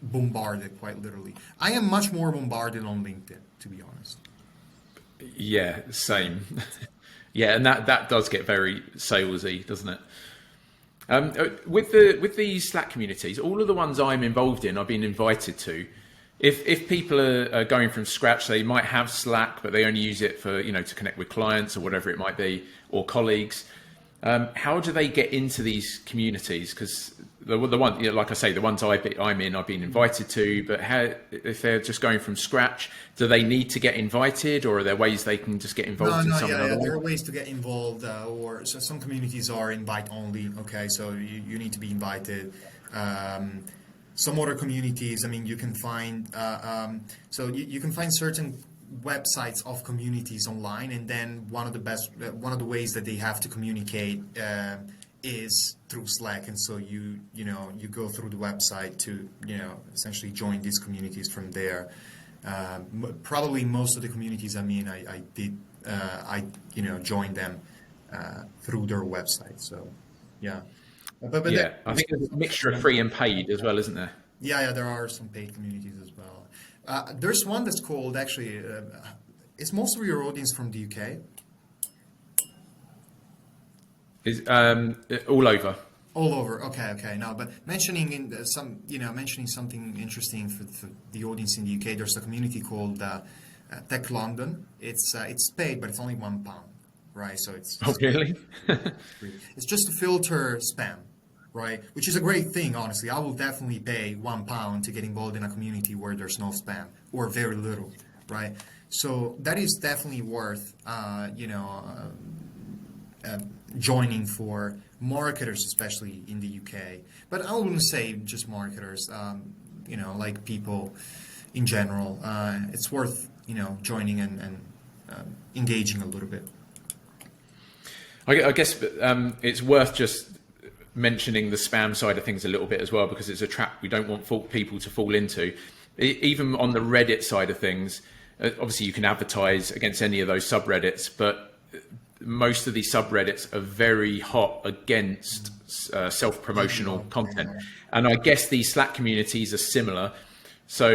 bombarded, quite literally. I am much more bombarded on LinkedIn, to be honest. Yeah, same. Yeah, and that does get very salesy, doesn't it? With these Slack communities, all of the ones I'm involved in, I've been invited to. If people are going from scratch, they might have Slack, but they only use it for to connect with clients or whatever it might be, or colleagues. How do they get into these communities? Because the one, like I say, the ones I'm in, I've been invited to. But if they're just going from scratch, do they need to get invited, or are there ways they can just get involved in some other way? There are ways to get involved, or so some communities are invite only. Okay, so you need to be invited. Some other communities, I mean, you can find you can find certain websites of communities online, and then one of the ways that they have to communicate is through Slack, and so you go through the website to essentially join these communities from there. Probably most of the communities I joined them through their website. So yeah. But yeah, I think there's a mixture of free and paid as well, isn't there? Yeah, there are some paid communities as well. There's one that's called, actually, is most of your audience from the UK? Is all over. All over. Okay. No, but mentioning something interesting for the audience in the UK, there's a community called Tech London. It's paid, but it's only £1, right? So it's really? It's just to filter spam, right? Which is a great thing, honestly. I will definitely pay £1 to get involved in a community where there's no spam or very little, right? So that is definitely worth, joining for marketers, especially in the UK. But I wouldn't say just marketers, like people in general. It's worth, joining and engaging a little bit. I guess it's worth just mentioning the spam side of things a little bit as well, because it's a trap we don't want people to fall into. Even on the Reddit side of things, obviously you can advertise against any of those subreddits, but most of these subreddits are very hot against self-promotional content. And I guess these Slack communities are similar. So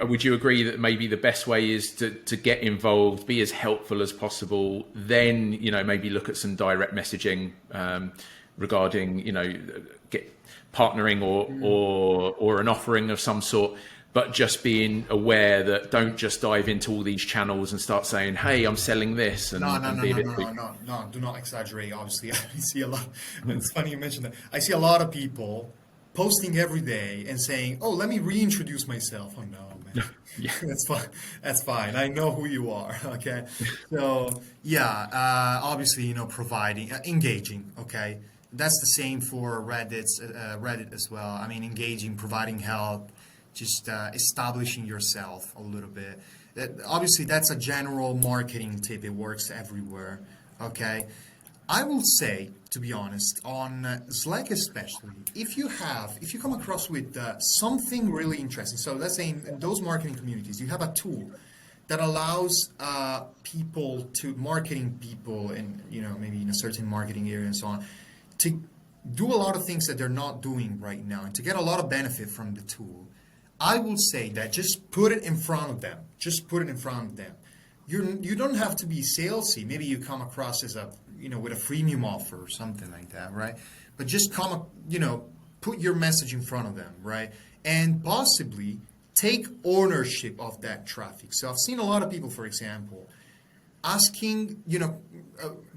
would you agree that maybe the best way is to get involved, be as helpful as possible, then, maybe look at some direct messaging regarding, get partnering or an offering of some sort, but just being aware that don't just dive into all these channels and start saying, hey, I'm selling this. And No, do not exaggerate. Obviously, I see a lot. It's funny you mentioned that. I see a lot of people posting every day and saying, oh, let me reintroduce myself. Oh, no, man. Yeah. That's fine. I know who you are. Okay. So, yeah, obviously, providing, engaging. Okay. That's the same for Reddit as well. I mean, engaging, providing help, just establishing yourself a little bit. Obviously, that's a general marketing tip. It works everywhere. Okay. I will say, to be honest, on Slack especially, if you come across with something really interesting, so let's say in those marketing communities, you have a tool that allows marketing people in, maybe in a certain marketing area and so on, to do a lot of things that they're not doing right now and to get a lot of benefit from the tool. I will say that just put it in front of them. You don't have to be salesy. Maybe you come across as with a freemium offer or something like that, right? But just put your message in front of them, right? And possibly take ownership of that traffic. So I've seen a lot of people, for example, asking,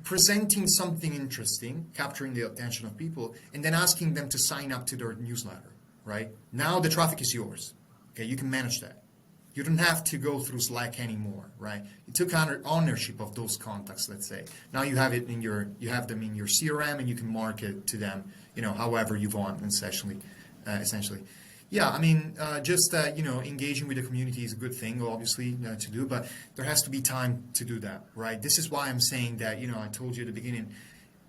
presenting something interesting, capturing the attention of people, and then asking them to sign up to their newsletter, right? Now the traffic is yours. Okay, you can manage that. You don't have to go through Slack anymore, right? You took ownership of those contacts, let's say. Now you have them in your CRM, and you can market to them, however you want, essentially. Yeah, I mean, engaging with the community is a good thing, obviously, to do, but there has to be time to do that, right? This is why I'm saying that, I told you at the beginning,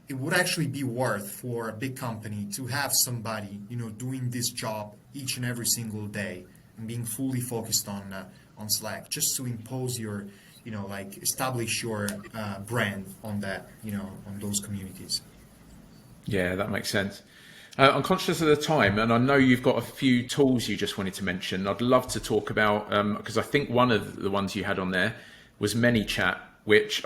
it would actually be worth for a big company to have somebody, doing this job each and every single day and being fully focused on Slack, just to impose your, establish your brand on that, on those communities. Yeah, that makes sense. I'm conscious of the time, and I know you've got a few tools you just wanted to mention. I'd love to talk about, because I think one of the ones you had on there was ManyChat, which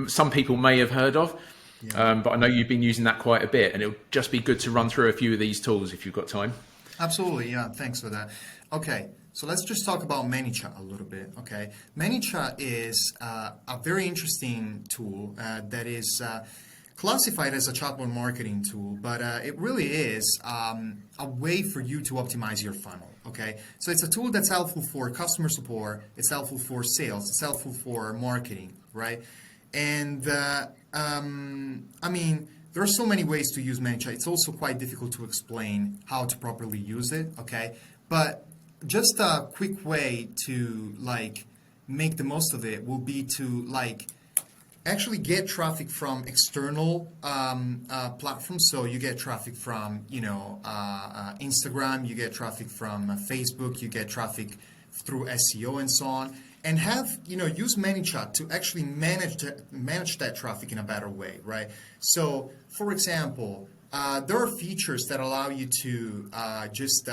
some people may have heard of. Yeah. But I know you've been using that quite a bit, and it would just be good to run through a few of these tools if you've got time. Absolutely, yeah, thanks for that. Okay, so let's just talk about ManyChat a little bit, okay? ManyChat is a very interesting tool that is classified as a chatbot marketing tool, but it really is a way for you to optimize your funnel, okay? So it's a tool that's helpful for customer support, it's helpful for sales, it's helpful for marketing, right? And I mean, there are so many ways to use ManyChat. It's also quite difficult to explain how to properly use it, okay? But just a quick way to make the most of it will be to actually get traffic from external platforms. So you get traffic from Instagram, you get traffic from Facebook, you get traffic through SEO and so on. And use ManyChat to actually manage that traffic in a better way, right? So, for example, there are features that allow you to just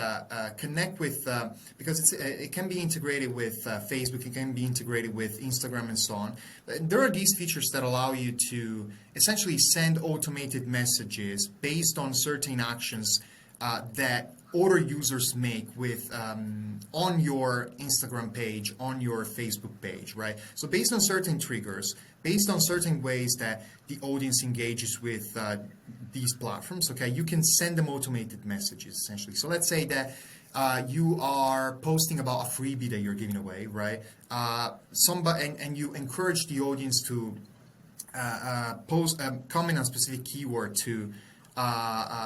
connect with, because it can be integrated with Facebook, it can be integrated with Instagram and so on. There are these features that allow you to essentially send automated messages based on certain actions that other users make with on your Instagram page, on your Facebook page, right? So based on certain triggers, based on certain ways that the audience engages with these platforms, okay, you can send them automated messages, essentially. So let's say that you are posting about a freebie that you're giving away, right? And you encourage the audience to comment on specific keyword to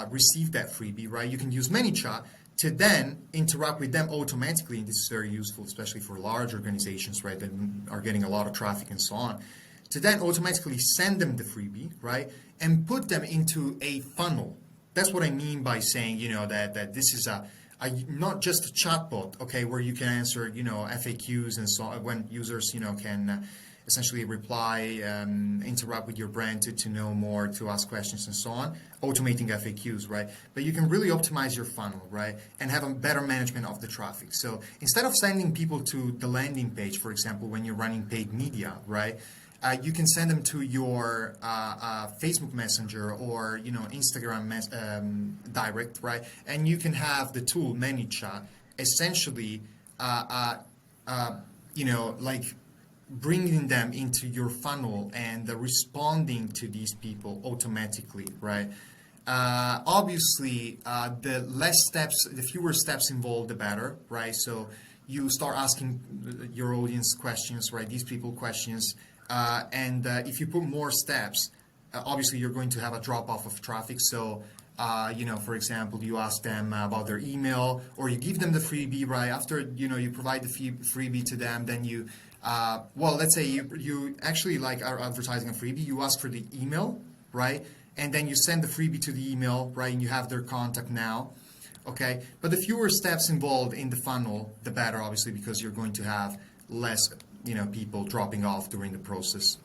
receive that freebie, right? You can use ManyChat to then interact with them automatically, and this is very useful, especially for large organizations, right, that are getting a lot of traffic and so on, to then automatically send them the freebie, right, and put them into a funnel. That's what I mean by saying, that this is not just a chatbot, okay, where you can answer, FAQs and so on, when users, can essentially reply, interact with your brand to know more, to ask questions and so on, automating FAQs, right? But you can really optimize your funnel, right? And have a better management of the traffic. So instead of sending people to the landing page, for example, when you're running paid media, right? You can send them to your Facebook Messenger or, Instagram direct, right? And you can have the tool ManyChat essentially, bringing them into your funnel and responding to these people automatically, right? Obviously, the fewer steps involved, the better, right? So you start asking your audience questions, right? These people questions, and if you put more steps, obviously you're going to have a drop off of traffic. So, for example, you ask them about their email, or you give them the freebie, right? After, you provide the freebie to them, then you let's say you actually are advertising a freebie, you ask for the email, right? And then you send the freebie to the email, right? And you have their contact now, okay? But the fewer steps involved in the funnel, the better, obviously, because you're going to have less, people dropping off during the process.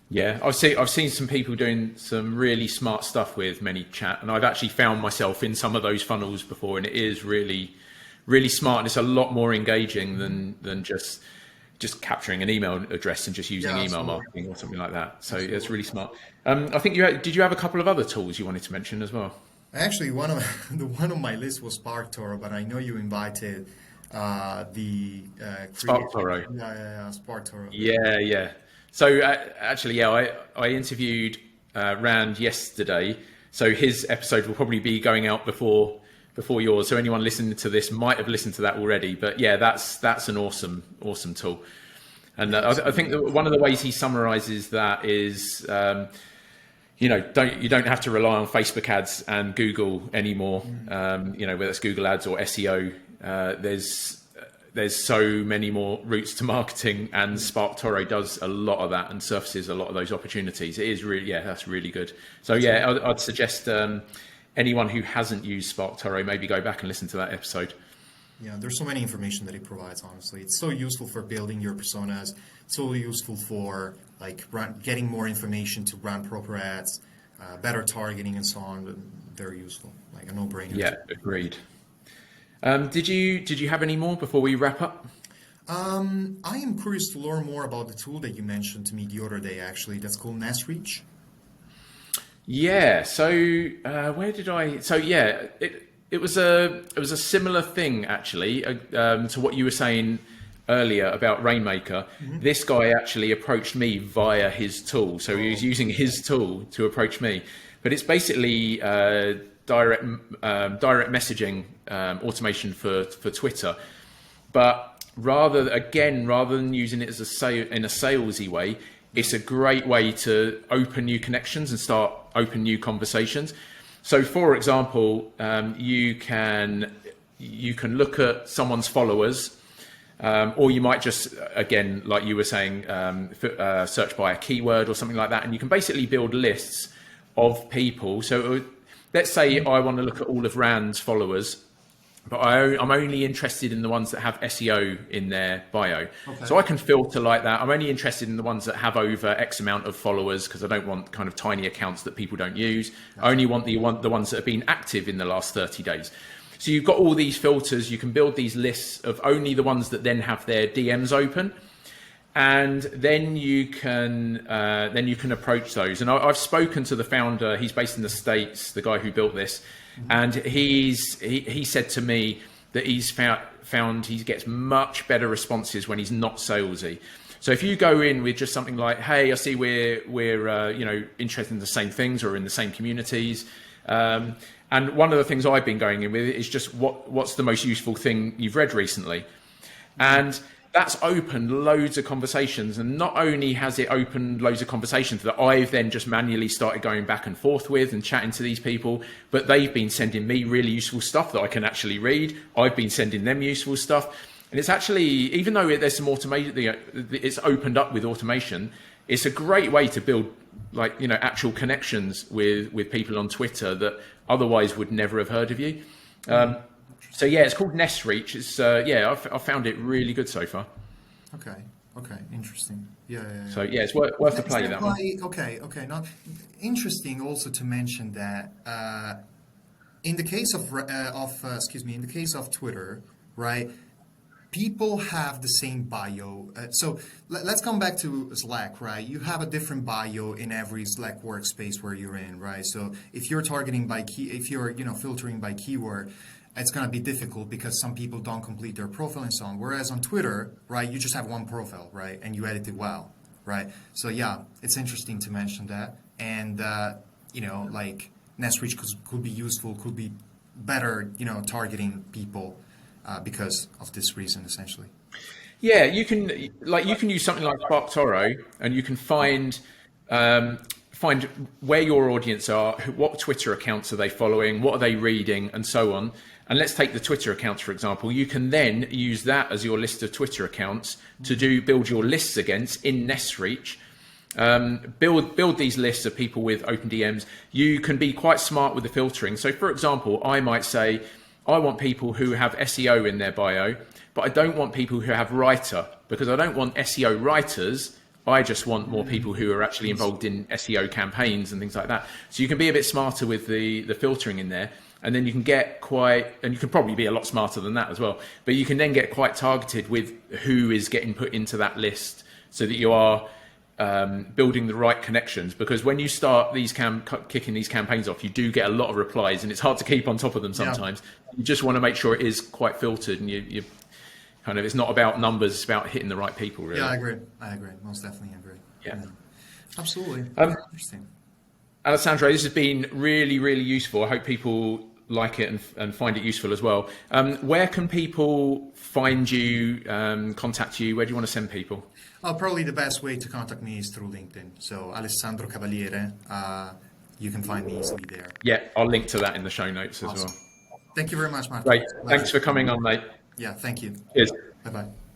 Yeah, I've seen some people doing some really smart stuff with ManyChat, and I've actually found myself in some of those funnels before, and it is really, really smart, and it's a lot more engaging than just capturing an email address and just using email marketing or something like that. So it's really smart. I think did you have a couple of other tools you wanted to mention as well? Actually, one on my list was SparkToro, but I know you invited the SparkToro. Yeah, SparkToro. Yeah. So actually, I interviewed Rand yesterday. So his episode will probably be going out before before yours. So anyone listening to this might have listened to that already. But yeah, that's an awesome tool. And I think that one of the ways he summarizes that is, you don't have to rely on Facebook ads and Google anymore. Whether it's Google ads or SEO, there's so many more routes to marketing, and SparkToro does a lot of that and surfaces a lot of those opportunities. It is really, that's really good. So yeah, I'd suggest anyone who hasn't used SparkToro, maybe go back and listen to that episode. Yeah, there's so many information that it provides, honestly. It's so useful for building your personas, so useful for getting more information to run proper ads, better targeting and so on. Very useful, like a no-brainer. Yeah, agreed. Did you have any more before we wrap up? I am curious to learn more about the tool that you mentioned to me the other day, actually. That's called NestReach. Yeah. So where did I? So yeah, it was a similar thing actually to what you were saying earlier about Rainmaker. This guy actually approached me via his tool, so he was using his tool to approach me. But it's basically direct messaging automation for Twitter. But rather than using it as in a salesy way, it's a great way to open new connections and start open new conversations. So, for example, you can look at someone's followers, or you might just, again, like you were saying, search by a keyword or something like that, and you can basically build lists of people. So, let's say I want to look at all of Rand's followers, but I'm only interested in the ones that have SEO in their bio. Okay. So I can filter like that. I'm only interested in the ones that have over X amount of followers, because I don't want kind of tiny accounts that people don't use. I only want the ones that have been active in the last 30 days. So you've got all these filters. You can build these lists of only the ones that then have their DMs open. And then you can approach those. And I've spoken to the founder. He's based in the States, the guy who built this. And he said to me that he's found he gets much better responses when he's not salesy. So if you go in with just something like, "Hey, I see we're interested in the same things or in the same communities," and one of the things I've been going in with is just what's the most useful thing you've read recently, and that's opened loads of conversations. And not only has it opened loads of conversations that I've then just manually started going back and forth with and chatting to these people, but they've been sending me really useful stuff that I can actually read. I've been sending them useful stuff. And it's actually, even though there's some automation, it's opened up with automation, it's a great way to build actual connections with people on Twitter that otherwise would never have heard of you. So yeah, it's called NestReach. It's I found it really good so far. Okay, interesting. Yeah. So yeah, it's worth a play, that one. Okay. Now, interesting also to mention that in the case of Twitter, right? People have the same bio. So let's come back to Slack, right? You have a different bio in every Slack workspace where you're in, right? So if you're targeting filtering by keyword, it's going to be difficult because some people don't complete their profile and so on. Whereas on Twitter, right, you just have one profile, right? And you edit it well, right? So yeah, it's interesting to mention that. And, NestReach could be useful, could be better, targeting people because of this reason, essentially. Yeah, you can use something like SparkToro, and you can find where your audience are, what Twitter accounts are they following, what are they reading, and so on. And let's take the Twitter accounts, for example. You can then use that as your list of Twitter accounts to build your lists against in NestReach. Build these lists of people with open DMs. You can be quite smart with the filtering. So, for example, I might say, I want people who have SEO in their bio, but I don't want people who have writer, because I don't want SEO writers. I just want more people who are actually involved in SEO campaigns and things like that. So you can be a bit smarter with the filtering in there. And then you can and you can probably be a lot smarter than that as well, but you can then get quite targeted with who is getting put into that list, so that you are building the right connections. Because when you start kicking these campaigns off, you do get a lot of replies, and it's hard to keep on top of them sometimes. Yeah. You just want to make sure it is quite filtered, and you kind of, it's not about numbers, it's about hitting the right people, really. Yeah, I agree. Most definitely agree. Yeah. Absolutely. Interesting. Alessandro, this has been really, really useful. I hope people like it and find it useful as well. Where can people find you, contact you? Where do you want to send people? Probably the best way to contact me is through LinkedIn. So Alessandro Cavaliere, you can find me easily there. Yeah, I'll link to that in the show notes as well. Thank you very much, Martin. Great. Thanks for coming on, mate. Yeah, thank you. Cheers. Bye-bye.